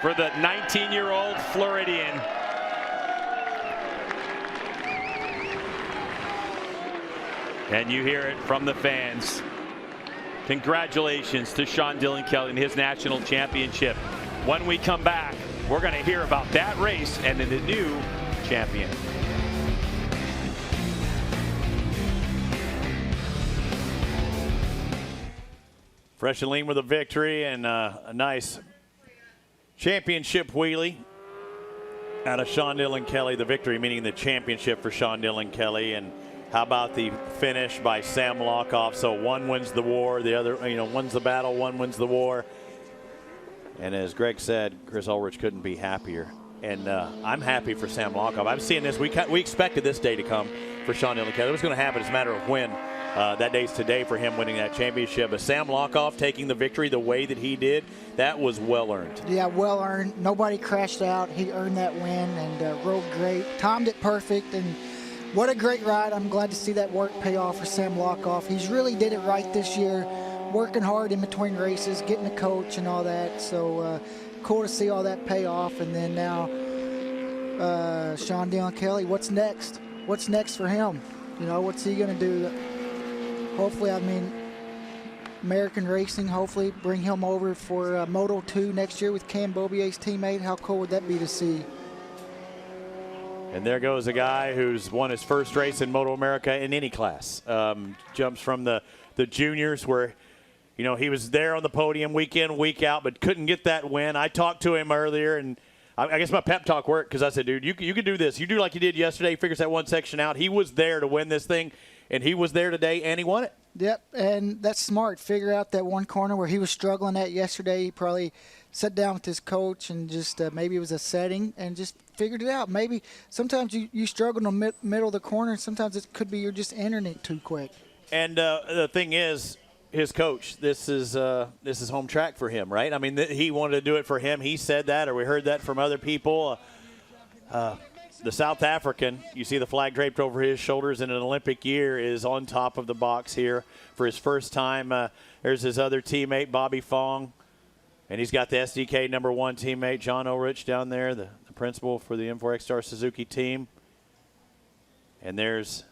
for the 19-year-old Floridian. And you hear it from the fans. Congratulations to Sean Dylan Kelly and his national championship. When we come back, we're going to hear about that race and the new champion. Fresh and lean with a victory and a nice championship wheelie out of Sean Dylan Kelly. The victory meaning the championship for Sean Dylan Kelly. And how about the finish by Sam Lockhoff? So one wins the war, the other, one's the battle, one wins the war. And as Greg said, Chris Ulrich couldn't be happier. And I'm happy for Sam Lockhoff. I'm seeing this. We expected this day to come for Sean Dylan Kelly. It was going to happen. It's a matter of when. That day's today for him winning that championship. But Sam Lockhoff taking the victory the way that he did, that was well earned. Yeah, well earned. Nobody crashed out. He earned that win and rode great. Timed it perfect. And what a great ride. I'm glad to see that work pay off for Sam Lockhoff. He's really did it right this year, working hard in between races, getting a coach and all that. So cool to see all that pay off. And then now Sean Dylan Kelly, what's next? What's next for him? What's he going to do? Hopefully, American Racing, hopefully bring him over for Moto 2 next year with Cam Beaubier's teammate. How cool would that be to see? And there goes a guy who's won his first race in MotoAmerica in any class. Jumps from the juniors where, he was there on the podium week in, week out, but couldn't get that win. I talked to him earlier, and I guess my pep talk worked because I said, dude, you can do this. You do like you did yesterday. Figures that one section out. He was there to win this thing. And he was there today, and he won it. Yep, and that's smart. Figure out that one corner where he was struggling at yesterday. He probably sat down with his coach and just maybe it was a setting and just figured it out. Maybe sometimes you struggle in the middle of the corner, and sometimes it could be you're just entering it too quick. And the thing is, his coach, this is home track for him, right? I mean, he wanted to do it for him. He said that, or we heard that from other people. The South African, you see the flag draped over his shoulders in an Olympic year, is on top of the box here for his first time. There's his other teammate, Bobby Fong. And he's got the SDK #1 teammate, John Ulrich, down there, the principal for the M4X Star Suzuki team. And there's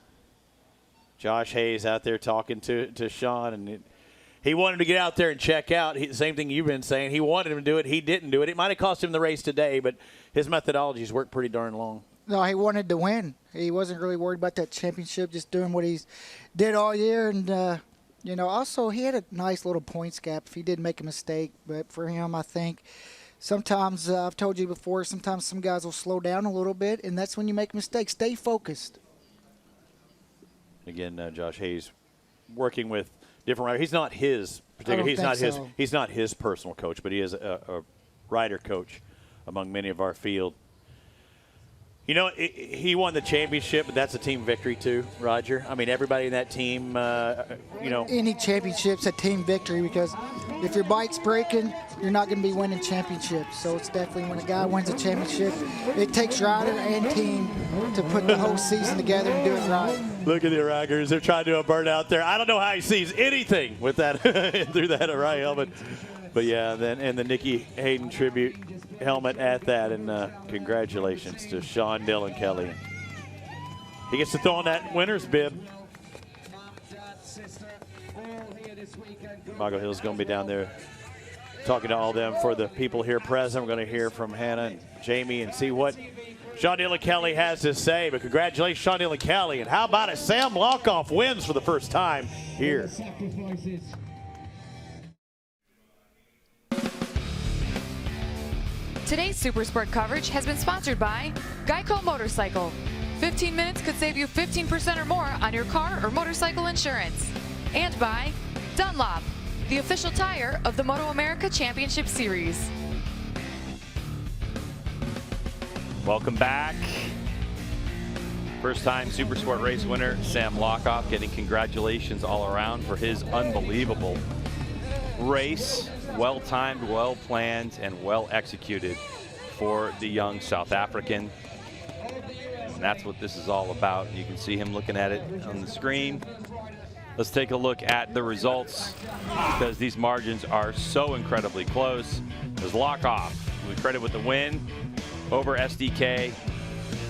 Josh Hayes out there talking to Sean. And he wanted to get out there and check out. Same thing you've been saying. He wanted him to do it. He didn't do it. It might have cost him the race today, but his methodologies worked pretty darn long. No, he wanted to win. He wasn't really worried about that championship, just doing what he's did all year. And, also he had a nice little points gap if he did make a mistake. But for him, I think sometimes, I've told you before, sometimes some guys will slow down a little bit, and that's when you make mistakes. Stay focused. Again, Josh Hayes working with different riders. He's not his particular. He's not his personal coach, but he is a rider coach among many of our field. He won the championship, but that's a team victory too, Roger. I mean, everybody in that team, Any championship's a team victory because if your bike's breaking, you're not going to be winning championships. So it's definitely when a guy wins a championship, it takes rider and team to put the whole season together and do it right. Look at the Iraqis. They're trying to do a burnout there. I don't know how he sees anything with that through that Iraq helmet. But, yeah, and the Nikki Hayden tribute helmet at that. And congratulations to Sean Dylan Kelly. He gets to throw on that winner's bib. Mago Hill's going to be down there talking to all them for the people here present. We're going to hear from Hannah and Jamie and see what Sean Dylan Kelly has to say. But congratulations, Sean Dylan Kelly. And how about it? Sam Lockhoff wins for the first time here. Today's Supersport coverage has been sponsored by Geico Motorcycle. 15 minutes could save you 15% or more on your car or motorcycle insurance. And by Dunlop, the official tire of the MotoAmerica Championship Series. Welcome back. First time Supersport race winner, Sam Lockhoff, getting congratulations all around for his unbelievable race. Well timed, well planned, and well executed for the young South African. And that's what this is all about. You can see him looking at it on the screen. Let's take a look at the results because these margins are so incredibly close. There's Lockhoff, we credit with the win over SDK.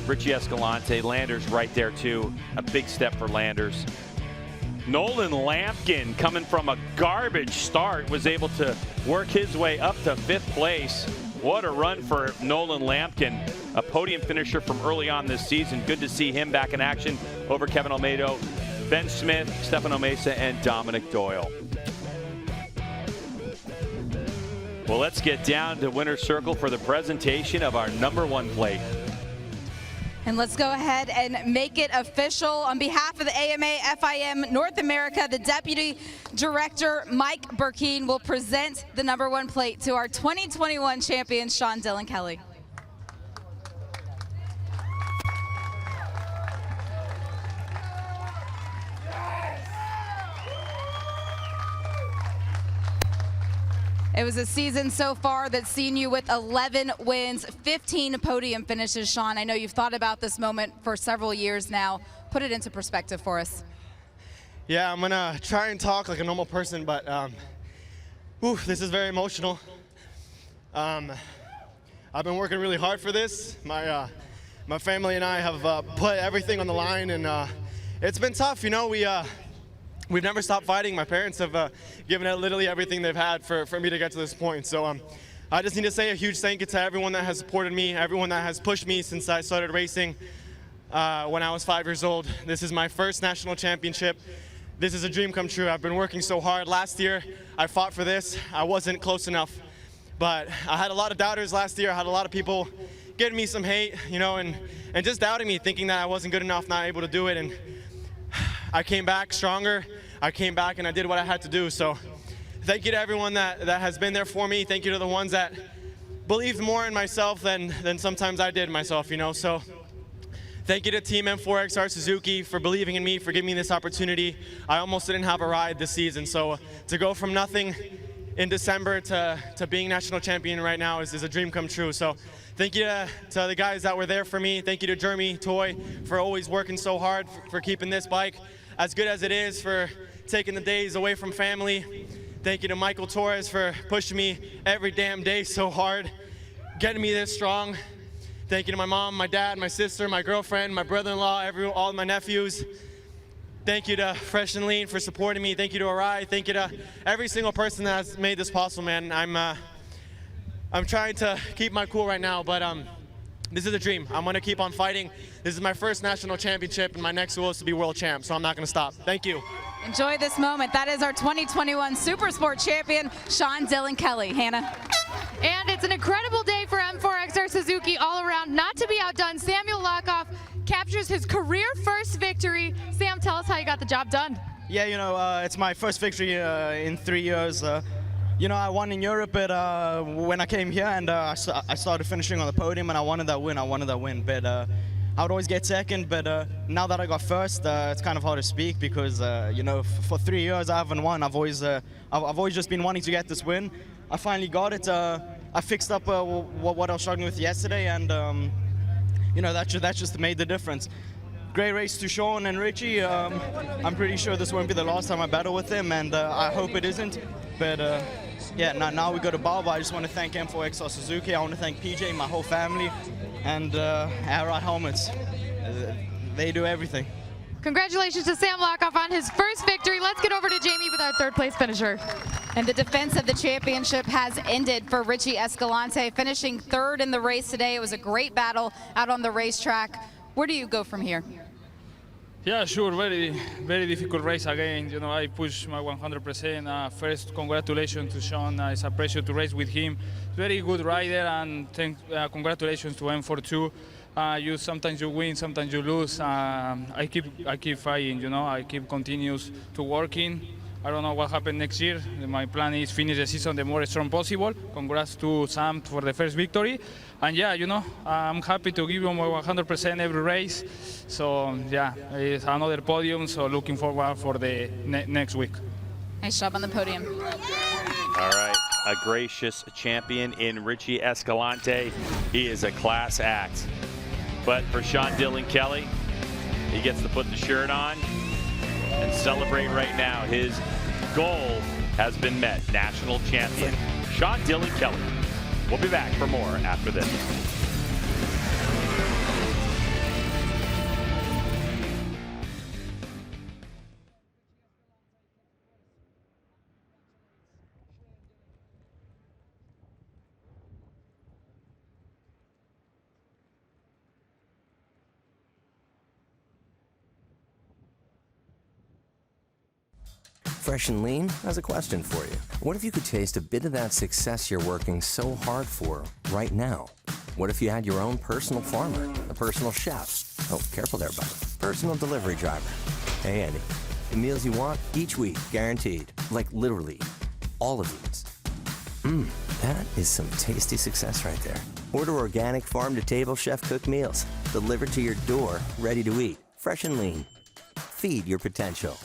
Richie Escalante, Landers right there too. A big step for Landers. Nolan Lampkin, coming from a garbage start, was able to work his way up to 5th place. What a run for Nolan Lampkin, a podium finisher from early on this season. Good to see him back in action over Kevin Almeida, Ben Smith, Stefano Mesa, and Dominic Doyle. Well, let's get down to winner's circle for the presentation of our #1 plate. And let's go ahead and make it official. On behalf of the AMA FIM North America, the Deputy Director, Mike Burkeen, will present the #1 plate to our 2021 champion, Sean Dylan Kelly. It was a season so far that's seen you with 11 wins, 15 podium finishes, Sean. I know you've thought about this moment for several years now. Put it into perspective for us. Yeah, I'm gonna try and talk like a normal person, but this is very emotional. I've been working really hard for this. My family and I have put everything on the line, and it's been tough. You know, we've never stopped fighting. My parents have given it literally everything they've had for me to get to this point. So I just need to say a huge thank you to everyone that has supported me, everyone that has pushed me since I started racing when I was 5 years old. This is my first national championship. This is a dream come true. I've been working so hard. Last year, I fought for this. I wasn't close enough. But I had a lot of doubters last year. I had a lot of people giving me some hate, you know, and just doubting me, thinking that I wasn't good enough, not able to do it. And I came back stronger. I came back and I did what I had to do. So thank you to everyone that has been there for me. Thank you to the ones that believed more in myself than sometimes I did myself, you know. So thank you to Team M4XR Suzuki for believing in me, for giving me this opportunity. I almost didn't have a ride this season. So to go from nothing in December to being national champion right now is a dream come true. So thank you to the guys that were there for me. Thank you to Jeremy Toy for always working so hard for keeping this bike as good as it is, for taking the days away from family. Thank you to Michael Torres for pushing me every damn day so hard, getting me this strong. Thank you to my mom, my dad, my sister, my girlfriend, my brother-in-law, all of my nephews. Thank you to Fresh and Lean for supporting me. Thank you to Arai. Thank you to every single person that has made this possible, man. I'm trying to keep my cool right now, but this is a dream. I'm gonna keep on fighting. This is my first national championship, and my next goal is to be world champ, so I'm not gonna stop. Thank you. Enjoy this moment. That is our 2021 Supersport champion, Sean Dylan Kelly. Hannah. And it's an incredible day for M4XR Suzuki all around. Not to be outdone, Samuel Lockhoff captures his career first victory. Sam, tell us how you got the job done. Yeah, you know, it's my first victory in 3 years. You know, I won in Europe when I came here, and I started finishing on the podium, and I wanted that win. But I would always get second, but now that I got first, it's kind of hard to speak because, you know, for 3 years I haven't won. I've always just been wanting to get this win. I finally got it. I fixed up what I was struggling with yesterday, and you know, that just made the difference. Great race to Sean and Richie. I'm pretty sure this won't be the last time I battle with them, and I hope it isn't. But yeah, now we go to Barber. I just want to thank M4XR Suzuki. I want to thank PJ, my whole family, and Arai Helmets. They do everything. Congratulations to Sam Lockhoff on his first victory. Let's get over to Jamie with our third place finisher. And the defense of the championship has ended for Richie Escalante, finishing third in the race today. It was a great battle out on the racetrack. Where do you go from here? Yeah, sure. Very difficult race again. You know, I pushed my 100%. First, congratulations to Sean. It's a pleasure to race with him. Very good rider, and congratulations to M4 too. Sometimes you win, sometimes you lose. I keep fighting. You know, I keep continues to working. I don't know what happened next year. My plan is finish the season the more strong possible. Congrats to Sam for the first victory. And yeah, you know, I'm happy to give you my 100% every race. So yeah, it's another podium. So looking forward for the next week. Nice job on the podium. All right, a gracious champion in Richie Escalante. He is a class act. But for Sean Dylan Kelly, he gets to put the shirt on and celebrate right now. His goal has been met. National champion, Sean Dylan Kelly. We'll be back for more after this. Fresh and Lean has a question for you. What if you could taste a bit of that success you're working so hard for right now? What if you had your own personal farmer, a personal chef? Oh, careful there, buddy. Personal delivery driver. Hey, Andy. The meals you want each week, guaranteed. Like literally, all of these. That is some tasty success right there. Order organic farm-to-table chef-cooked meals delivered to your door, ready to eat. Fresh and Lean. Feed your potential.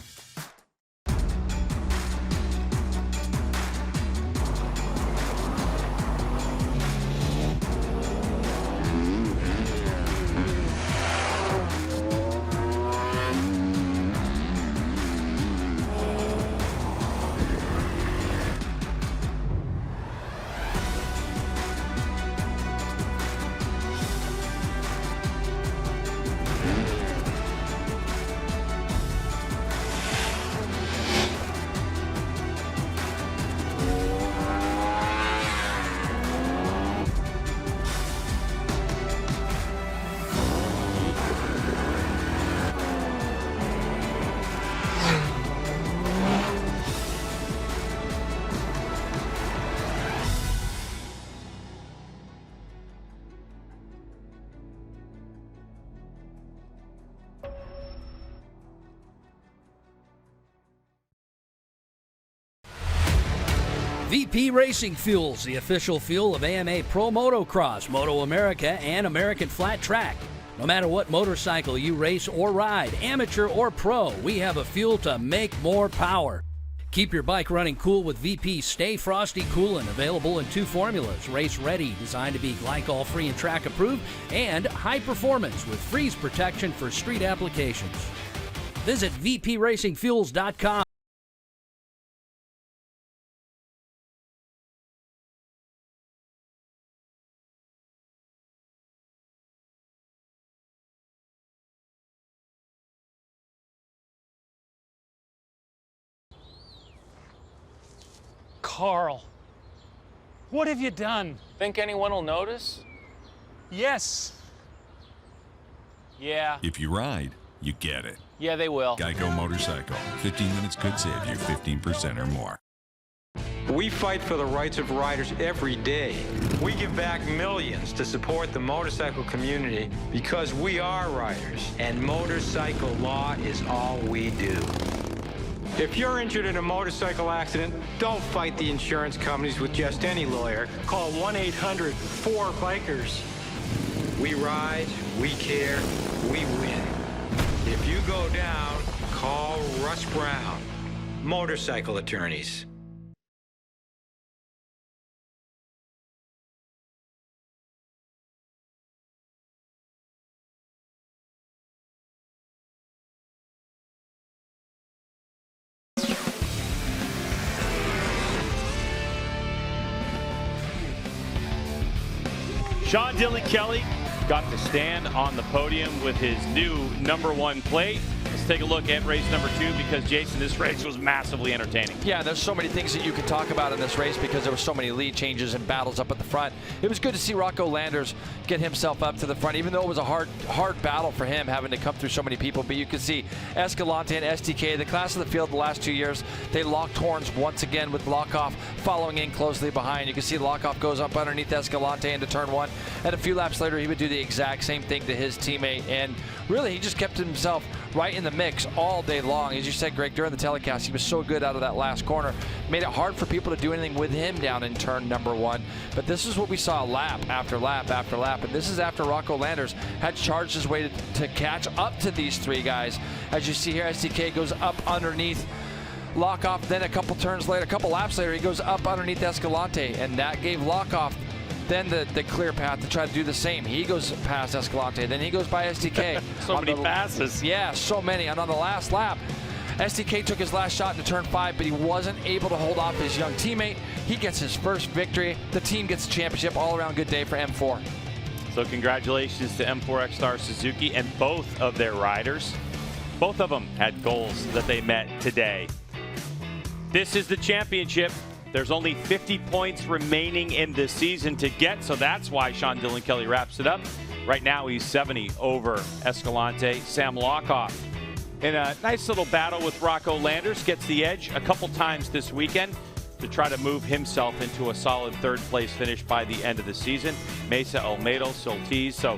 VP Racing Fuels, the official fuel of AMA Pro Motocross, MotoAmerica, and American Flat Track. No matter what motorcycle you race or ride, amateur or pro, we have a fuel to make more power. Keep your bike running cool with VP Stay Frosty Coolant, available in 2 formulas. Race ready, designed to be glycol free and track approved, and high performance with freeze protection for street applications. Visit vpracingfuels.com. Carl, what have you done? Think anyone will notice? Yes. Yeah. If you ride, you get it. Yeah, they will. Geico Motorcycle. 15 minutes could save you 15% or more. We fight for the rights of riders every day. We give back millions to support the motorcycle community because we are riders, and motorcycle law is all we do. If you're injured in a motorcycle accident, don't fight the insurance companies with just any lawyer. Call 1-800-4BIKERS. We ride, we care, we win. If you go down, call Russ Brown, Motorcycle Attorneys. Sean Dylan Kelly got to stand on the podium with his new #1 plate. Let's take a look at race number 2 because, Jason, this race was massively entertaining. Yeah, there's so many things that you could talk about in this race because there were so many lead changes and battles up at the front. It was good to see Rocco Landers get himself up to the front, even though it was a hard battle for him having to come through so many people. But you can see Escalante and STK, the class of the field the last 2 years, they locked horns once again with Lockhoff following in closely behind. You can see Lockhoff goes up underneath Escalante into turn 1, and a few laps later he would do the exact same thing to his teammate, and really he just kept himself right in the mix all day long. As you said, Greg, during the telecast, he was so good out of that last corner. Made it hard for people to do anything with him down in turn #1. But this is what we saw lap after lap after lap. And this is after Rocco Landers had charged his way to catch up to these 3 guys. As you see here, STK goes up underneath Lockhoff. Then a couple laps later, he goes up underneath Escalante. And that gave Lockhoff then the clear path to try to do the same. He goes past Escalante, then he goes by STK. So many passes. Yeah, so many. And on the last lap, STK took his last shot into turn 5, but he wasn't able to hold off his young teammate. He gets his first victory. The team gets the championship. All around good day for M4. So congratulations to M4 Star Suzuki and both of their riders. Both of them had goals that they met today. This is the championship. There's only 50 points remaining in this season to get, so that's why Sean Dylan Kelly wraps it up. Right now, he's 70 over Escalante. Sam Lockhoff in a nice little battle with Rocco Landers. Gets the edge a couple times this weekend to try to move himself into a solid third-place finish by the end of the season. Mesa, Olmedo, Soltis. So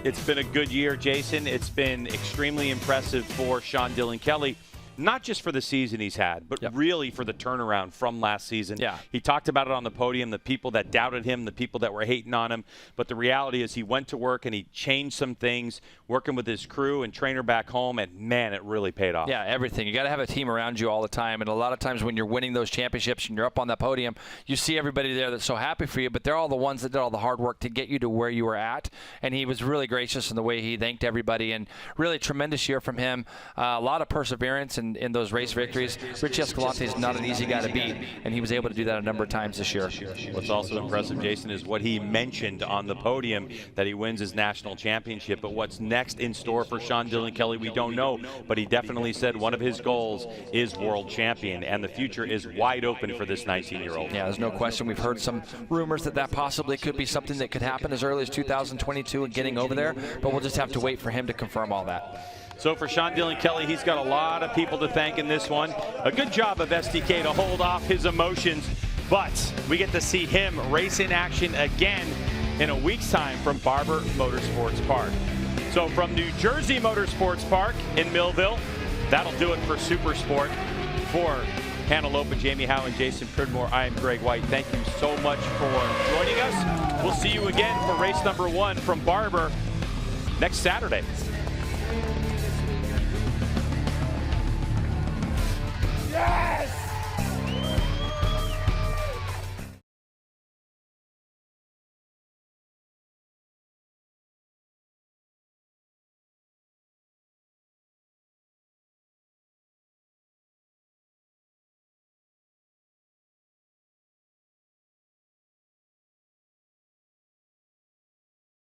it's been a good year, Jason. It's been extremely impressive for Sean Dillon Kelly. Not just for the season he's had, but really for the turnaround from last season. Yeah. He talked about it on the podium, the people that doubted him, the people that were hating on him. But the reality is he went to work and he changed some things, working with his crew and trainer back home, and, man, it really paid off. Yeah, everything. You got to have a team around you all the time. And a lot of times when you're winning those championships and you're up on that podium, you see everybody there that's so happy for you, but they're all the ones that did all the hard work to get you to where you were at. And he was really gracious in the way he thanked everybody. And really tremendous year from him. A lot of perseverance in those race victories. Richie Escalante is not an easy guy to beat, and he was able to do that a number of times this year. What's also impressive, Jason, is what he mentioned on the podium, that he wins his national championship. But what's next in store for Sean Dillon Kelly, we don't know. But he definitely said one of his goals is world champion, and the future is wide open for this 19-year-old. Yeah, there's no question. We've heard some rumors that possibly could be something that could happen as early as 2022 and getting over there, but we'll just have to wait for him to confirm all that. So for Sean Dillon Kelly, he's got a lot of people to thank in this one. A good job of SDK to hold off his emotions, but we get to see him race in action again in a week's time from Barber Motorsports Park. So from New Jersey Motorsports Park in Millville, that'll do it for Supersport. For Hannah Lopa, Jamie Howe, and Jason Pridmore, I am Greg White. Thank you so much for joining us. We'll see you again for race number 1 from Barber next Saturday. Yes!